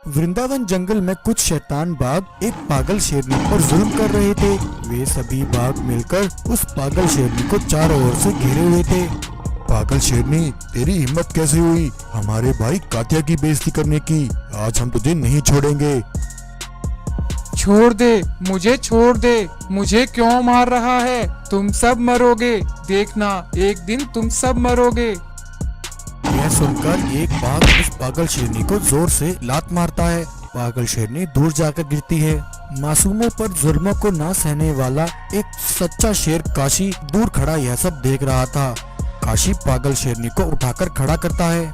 वृंदावन जंगल में कुछ शैतान बाघ एक पागल शेरनी पर जुल्म कर रहे थे। वे सभी बाघ मिलकर उस पागल शेरनी को चारों ओर से घेरे हुए थे। पागल शेरनी, तेरी हिम्मत कैसे हुई हमारे भाई कात्या की बेइज्जती करने की? आज हम तुझे नहीं छोड़ेंगे। छोड़ दे, मुझे छोड़ दे। मुझे क्यों मार रहा है? तुम सब मरोगे, देखना एक दिन तुम सब मरोगे। यह सुनकर एक बाघ उस पागल शेरनी को जोर से लात मारता है। पागल शेरनी दूर जाकर गिरती है। मासूमों पर जुल्मों को ना सहने वाला एक सच्चा शेर काशी दूर खड़ा यह सब देख रहा था। काशी पागल शेरनी को उठाकर खड़ा करता है।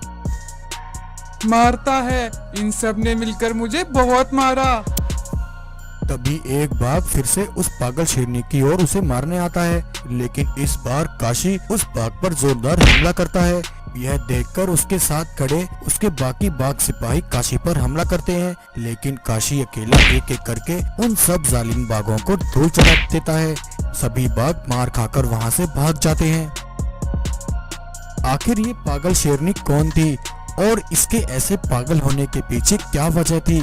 मारता है, इन सब ने मिलकर मुझे बहुत मारा। तभी एक बाघ फिर से उस पागल शेरनी की ओर उसे मारने आता है, लेकिन इस बार काशी उस बाघ पर जोरदार हमला करता है। यह देखकर उसके साथ खड़े उसके बाकी बाघ सिपाही काशी पर हमला करते हैं, लेकिन काशी अकेला एक एक करके उन सब जालिम बाघों को धूल चढ़ा देता है। सभी बाघ मार खाकर वहां से भाग जाते हैं। आखिर ये पागल शेरनी कौन थी और इसके ऐसे पागल होने के पीछे क्या वजह थी?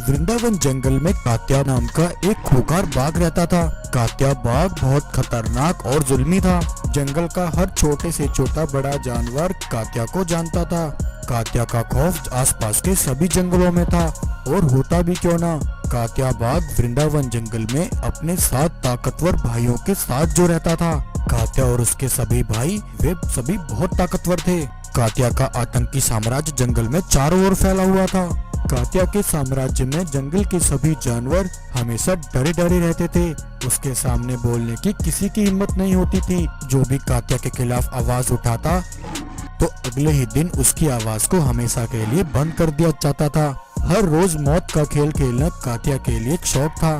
वृंदावन जंगल में कात्या नाम का एक खूंखार बाघ रहता था। कात्या बाघ बहुत खतरनाक और जुल्मी था। जंगल का हर छोटे से छोटा बड़ा जानवर कात्या को जानता था। कात्या का खौफ आसपास के सभी जंगलों में था, और होता भी क्यों ना। कात्या बाघ वृंदावन जंगल में अपने 7 ताकतवर भाइयों के साथ जो रहता था। कात्या और उसके सभी भाई वे सभी बहुत ताकतवर थे। कात्या का आतंकी साम्राज्य जंगल में चारों ओर फैला हुआ था। कात्या के साम्राज्य में जंगल के सभी जानवर हमेशा डरे डरे रहते थे। उसके सामने बोलने की किसी की हिम्मत नहीं होती थी। जो भी कात्या के खिलाफ आवाज उठाता तो अगले ही दिन उसकी आवाज को हमेशा के लिए बंद कर दिया जाता था। हर रोज मौत का खेल खेलना कात्या के लिए एक शौक था।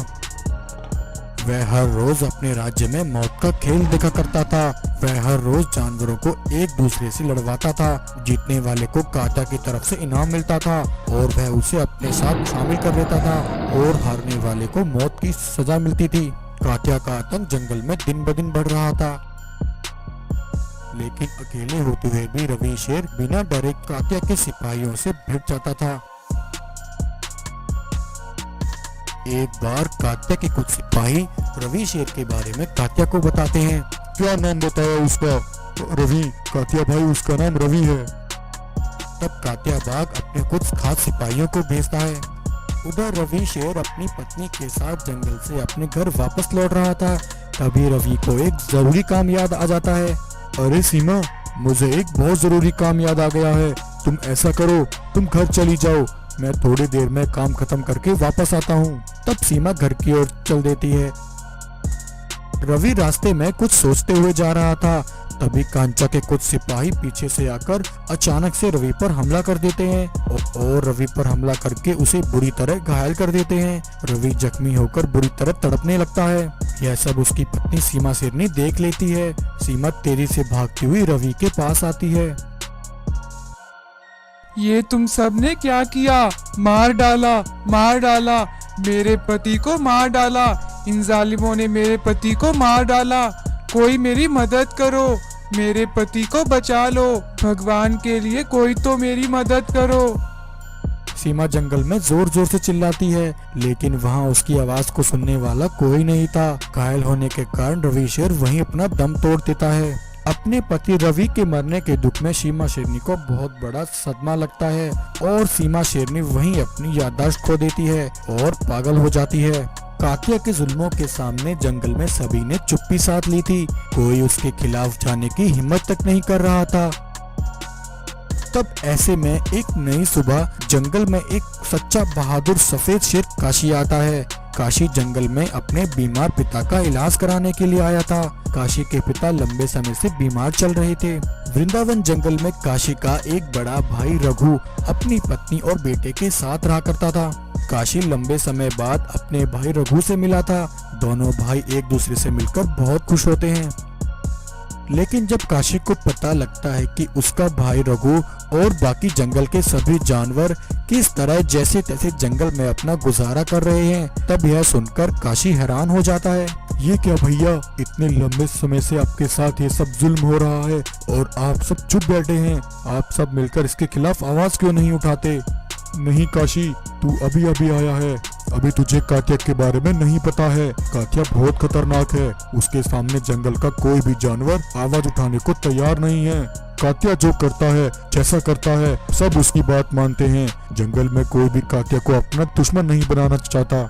वह हर रोज अपने राज्य में मौत का खेल देखा करता था। वह हर रोज जानवरों को एक दूसरे से लड़वाता था। जीतने वाले को कात्या की तरफ से इनाम मिलता था और वह उसे अपने साथ शामिल कर लेता था, और हारने वाले को मौत की सजा मिलती थी। कात्या का आतंक जंगल में दिन ब दिन बढ़ रहा था, लेकिन अकेले होते हुए भी रवि शेर बिना डरे कात्या के सिपाहियों से भिड़ जाता था। एक बार कात्या के कुछ सिपाही रवि शेर के बारे में कात्या को बताते हैं। क्या नाम बताया उसका? रवि। कात्या भाई, उसका नाम रवि है। तब कात्या बाघ अपने कुछ खास सिपाहियों को भेजता है। उधर रवि शेर अपनी पत्नी के साथ जंगल से अपने घर वापस लौट रहा था। तभी रवि को एक जरूरी काम याद आ जाता है। अरे सीमा, मुझे एक बहुत जरूरी काम याद आ गया है। तुम ऐसा करो, तुम घर चली जाओ, मैं थोड़ी देर में काम खत्म करके वापस आता हूँ। तब सीमा घर की ओर चल देती है। रवि रास्ते में कुछ सोचते हुए जा रहा था। तभी कांचा के कुछ सिपाही पीछे से आकर अचानक से रवि पर हमला कर देते हैं और रवि पर हमला करके उसे बुरी तरह घायल कर देते हैं। रवि जख्मी होकर बुरी तरह तड़पने लगता है। यह सब उसकी पत्नी सीमा शेरनी देख लेती है। सीमा तेजी से भागती हुई रवि के पास आती है। ये तुम सब ने क्या किया? मार डाला, मार डाला, मेरे पति को मार डाला। इन जालिमों ने मेरे पति को मार डाला। कोई मेरी मदद करो, मेरे पति को बचा लो। भगवान के लिए कोई तो मेरी मदद करो। सीमा जंगल में जोर जोर से चिल्लाती है, लेकिन वहाँ उसकी आवाज को सुनने वाला कोई नहीं था। घायल होने के कारण रवि शेर वहीं अपना दम तोड़ देता है। अपने पति रवि के मरने के दुख में सीमा शेरनी को बहुत बड़ा सदमा लगता है, और सीमा शेरनी वहीं अपनी याददाश्त खो देती है और पागल हो जाती है। कात्या के जुल्मों के सामने जंगल में सभी ने चुप्पी साध ली थी। कोई उसके खिलाफ जाने की हिम्मत तक नहीं कर रहा था। तब ऐसे में एक नई सुबह जंगल में एक सच्चा बहादुर सफेद शेर काशी आता है। काशी जंगल में अपने बीमार पिता का इलाज कराने के लिए आया था। काशी के पिता लंबे समय से बीमार चल रहे थे। वृंदावन जंगल में काशी का एक बड़ा भाई रघु अपनी पत्नी और बेटे के साथ रहा करता था। काशी लंबे समय बाद अपने भाई रघु से मिला था। दोनों भाई एक दूसरे से मिलकर बहुत खुश होते हैं, लेकिन जब काशी को पता लगता है कि उसका भाई रघु और बाकी जंगल के सभी जानवर किस तरह जैसे तैसे जंगल में अपना गुजारा कर रहे हैं, तब यह सुनकर काशी हैरान हो जाता है। ये क्या भैया, इतने लंबे समय से आपके साथ ये सब जुल्म हो रहा है और आप सब चुप बैठे हैं। आप सब मिलकर इसके खिलाफ आवाज क्यों नहीं उठाते? नहीं काशी, तू अभी अभी आया है, अभी तुझे कात्या के बारे में नहीं पता है। कात्या बहुत खतरनाक है, उसके सामने जंगल का कोई भी जानवर आवाज उठाने को तैयार नहीं है। कात्या जो करता है, जैसा करता है, सब उसकी बात मानते हैं। जंगल में कोई भी कात्या को अपना दुश्मन नहीं बनाना चाहता।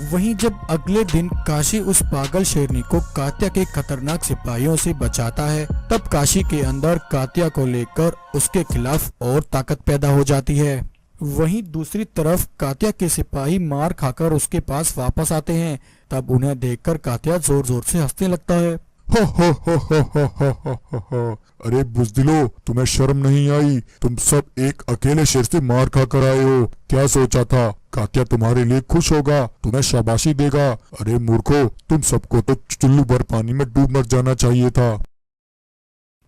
वहीं जब अगले दिन काशी उस पागल शेरनी को कात्या के खतरनाक सिपाहियों से बचाता है, तब काशी के अंदर कात्या को लेकर उसके खिलाफ और ताकत पैदा हो जाती है। वहीं दूसरी तरफ कात्या के सिपाही मार खाकर उसके पास वापस आते हैं। तब उन्हें देखकर कात्या जोर जोर से हंसने लगता है। हो हो हो हो हो हो हो हो हो। अरे बुज़दिलो, तुम्हें शर्म नहीं आई? तुम सब एक अकेले शेर से मार खाकर आए हो। क्या सोचा था कात्या तुम्हारे लिए खुश होगा, तुम्हें शाबाशी देगा? अरे मूर्खो, तुम सबको तो चुल्लू भर पानी में डूब मर जाना चाहिए था।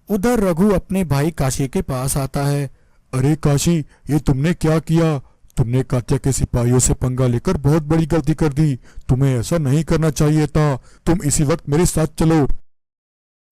उधर रघु अपने भाई काशी के पास आता है। अरे काशी, ये तुमने क्या किया? तुमने कात्या के सिपाहियों से पंगा लेकर बहुत बड़ी गलती कर दी। तुम्हें ऐसा नहीं करना चाहिए था। तुम इसी वक्त मेरे साथ चलो।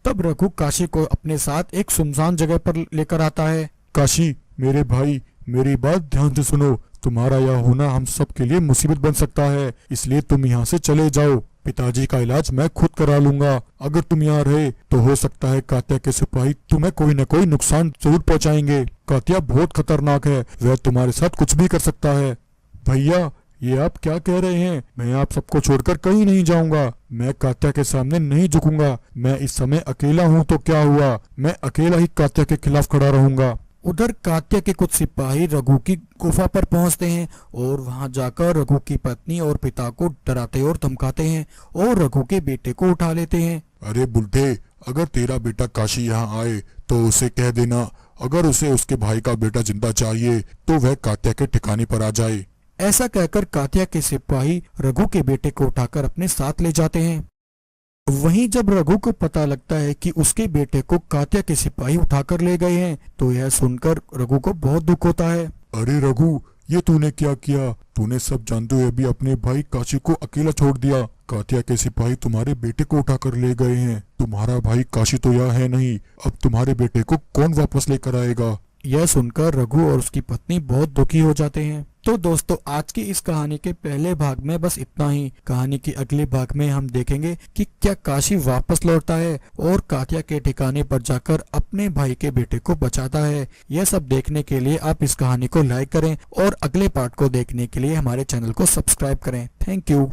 तब रघु काशी को अपने साथ एक सुनसान जगह पर लेकर आता है। काशी मेरे भाई, मेरी बात ध्यान से सुनो। तुम्हारा यह होना हम सब के लिए मुसीबत बन सकता है, इसलिए तुम यहाँ से चले जाओ। पिताजी का इलाज मैं खुद करा लूंगा। अगर तुम यहाँ रहे तो हो सकता है कात्या के सिपाही तुम्हें कोई न कोई नुकसान जरूर पहुँचाएंगे। कात्या बहुत खतरनाक है, वह तुम्हारे साथ कुछ भी कर सकता है। भैया, ये आप क्या कह रहे हैं? मैं आप सबको छोड़कर कहीं नहीं जाऊंगा। मैं कात्या के सामने नहीं झुकूंगा। मैं इस समय अकेला हूँ तो क्या हुआ, मैं अकेला ही कात्या के खिलाफ खड़ा रहूंगा। उधर कात्या के कुछ सिपाही रघु की गुफा पर पहुंचते हैं और वहां जाकर रघु की पत्नी और पिता को डराते और धमकाते हैं और रघु के बेटे को उठा लेते हैं। अरे बुढ़े, अगर तेरा बेटा काशी यहाँ आए तो उसे कह देना, अगर उसे उसके भाई का बेटा जिंदा चाहिए तो वह कात्या के ठिकाने पर आ जाए। ऐसा कहकर कात्या के सिपाही रघु के बेटे को उठाकर अपने साथ ले जाते हैं। वहीं जब रघु को पता लगता है कि उसके बेटे को कात्या के सिपाही उठाकर ले गए हैं, तो यह सुनकर रघु को बहुत दुख होता है। अरे रघु, ये तूने क्या किया? तूने सब जानते हुए भी अपने भाई काशी को अकेला छोड़ दिया। कात्या के सिपाही तुम्हारे बेटे को उठाकर ले गए हैं। तुम्हारा भाई काशी तो यहाँ है नहीं, अब तुम्हारे बेटे को कौन वापस लेकर आएगा? यह सुनकर रघु और उसकी पत्नी बहुत दुखी हो जाते हैं। तो दोस्तों, आज की इस कहानी के पहले भाग में बस इतना ही। कहानी के अगले भाग में हम देखेंगे कि क्या काशी वापस लौटता है और कात्या के ठिकाने पर जाकर अपने भाई के बेटे को बचाता है। यह सब देखने के लिए आप इस कहानी को लाइक करें और अगले पार्ट को देखने के लिए हमारे चैनल को सब्सक्राइब करें। Thank you.